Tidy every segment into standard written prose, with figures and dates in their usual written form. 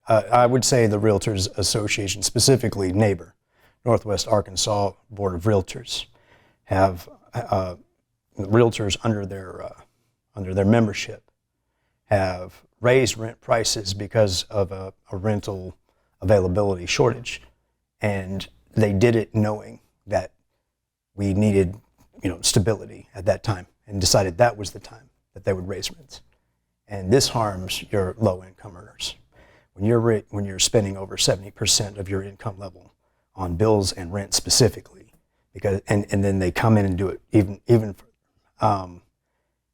I would say the Realtors Association, specifically NABOR, Northwest Arkansas Board of Realtors, have realtors under their membership have raised rent prices because of a rental availability shortage, and they did it knowing that we needed, stability at that time, and decided that was the time that they would raise rents. And this harms your low-income earners. When you're spending over 70% of your income level on bills and rent specifically, and then they come in and do it even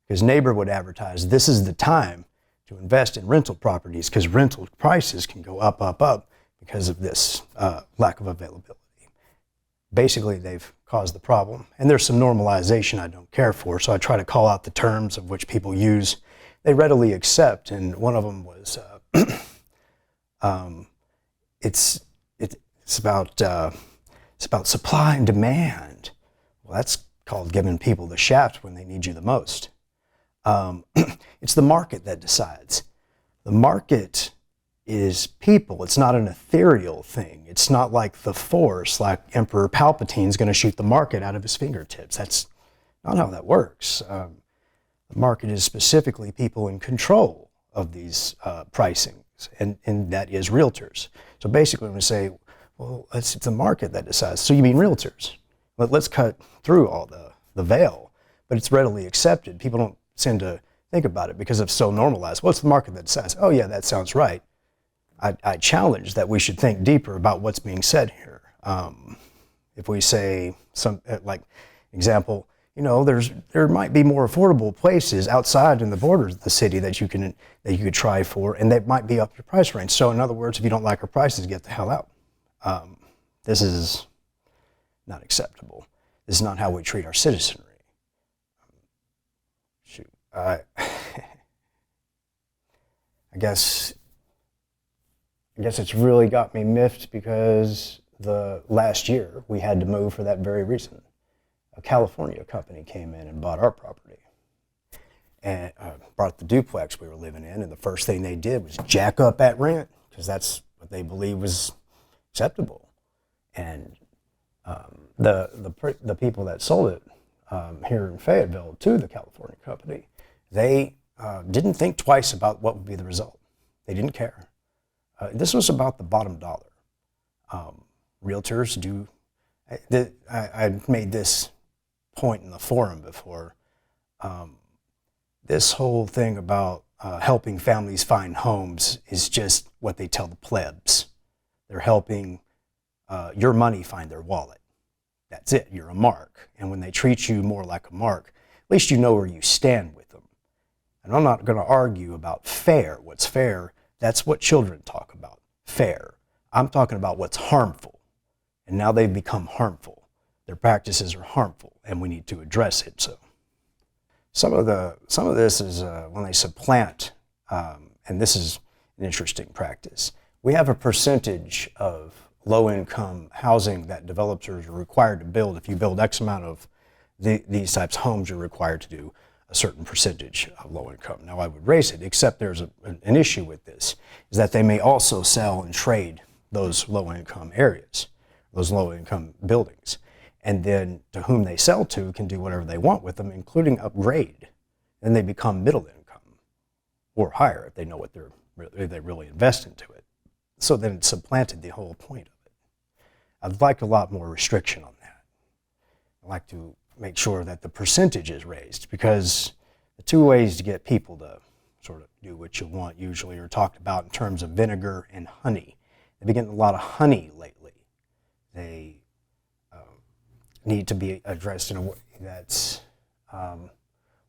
because NABOR would advertise this is the time to invest in rental properties because rental prices can go up because of this lack of availability. Basically, they've caused the problem, and there's some normalization I don't care for, so I try to call out the terms of which people use they readily accept, and one of them was it's about supply and demand. Well, that's called giving people the shaft when they need you the most. It's the market that decides. The market is people. It's not an ethereal thing. It's not like the Force, like Emperor Palpatine's going to shoot the market out of his fingertips. That's not how that works. The market is specifically people in control of these pricings, and that is realtors. So basically, when we say, well, it's the market that decides. So you mean realtors? Let's cut through all the veil, but it's readily accepted. People don't tend to think about it because it's so normalized. Well, it's the market that decides. Oh yeah, that sounds right. I challenge that we should think deeper about what's being said here. If we say like example, there might be more affordable places outside in the borders of the city that you could try for, and that might be up your price range. So in other words, if you don't like our prices, get the hell out. This is not acceptable. This is not how we treat our citizenry. I guess it's really got me miffed because the last year we had to move for that very reason. A California company came in and bought our property and bought the duplex we were living in, and the first thing they did was jack up that rent because that's what they believed was acceptable. And the people that sold it here in Fayetteville to the California company, they didn't think twice about what would be the result. They didn't care. This was about the bottom dollar. Realtors do. I made this point in the forum before. This whole thing about helping families find homes is just what they tell the plebs. They're helping your money find their wallet. That's it. You're a mark. And when they treat you more like a mark, at least you know where you stand with them. And I'm not going to argue about fair. What's fair, that's what children talk about. Fair. I'm talking about what's harmful. And now they've become harmful. Their practices are harmful, and we need to address it. So some of this is when they supplant, and this is an interesting practice. We have a percentage of low-income housing that developers are required to build. If you build X amount of these types of homes, you're required to do a certain percentage of low income. Now I would raise it, except there's an issue with this, is that they may also sell and trade those low income areas, those low income buildings. And then to whom they sell to can do whatever they want with them, including upgrade. And they become middle income or higher if they know what they really invest into it. So then it supplanted the whole point of it. I'd like a lot more restriction on that. I'd like to make sure that the percentage is raised, because the two ways to get people to sort of do what you want usually are talked about in terms of vinegar and honey. They've been getting a lot of honey lately. They need to be addressed in a way that's, want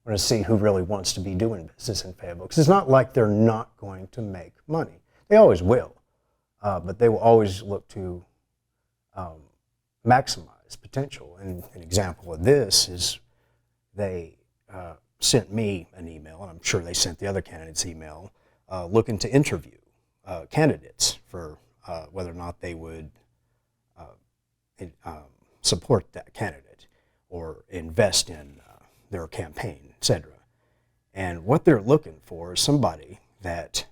to see who really wants to be doing business in Fayetteville. Because it's not like they're not going to make money. They always will. But they will always look to maximize potential. And an example of this is they sent me an email, and I'm sure they sent the other candidates email, looking to interview candidates for whether or not they would support that candidate or invest in their campaign, etc. And what they're looking for is somebody that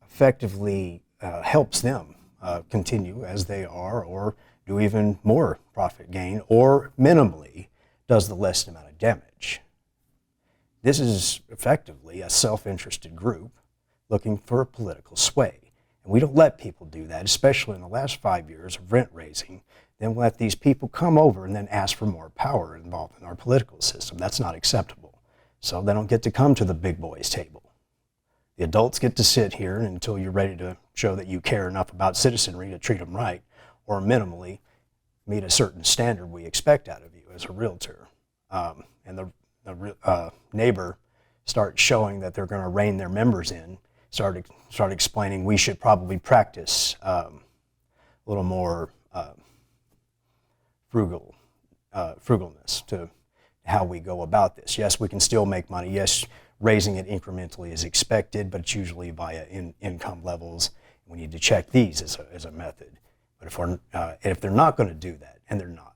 effectively helps them continue as they are, or do even more profit gain, or minimally does the least amount of damage. This is effectively a self-interested group looking for political sway. And we don't let people do that, especially in the last 5 years of rent raising. Then we let these people come over and then ask for more power involved in our political system. That's not acceptable. So they don't get to come to the big boys table. The adults get to sit here until you're ready to show that you care enough about citizenry to treat them right, or minimally meet a certain standard we expect out of you as a realtor. And the neighbor starts showing that they're going to rein their members in, start explaining we should probably practice a little more frugalness to how we go about this. Yes, we can still make money. Yes, raising it incrementally is expected, but it's usually via income levels. We need to check these as a method. But if they're not going to do that, and they're not,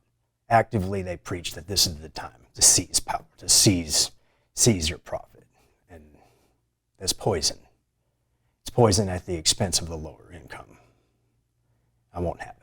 actively they preach that this is the time to seize power, to seize your profit. And that's poison. It's poison at the expense of the lower income. I won't have it.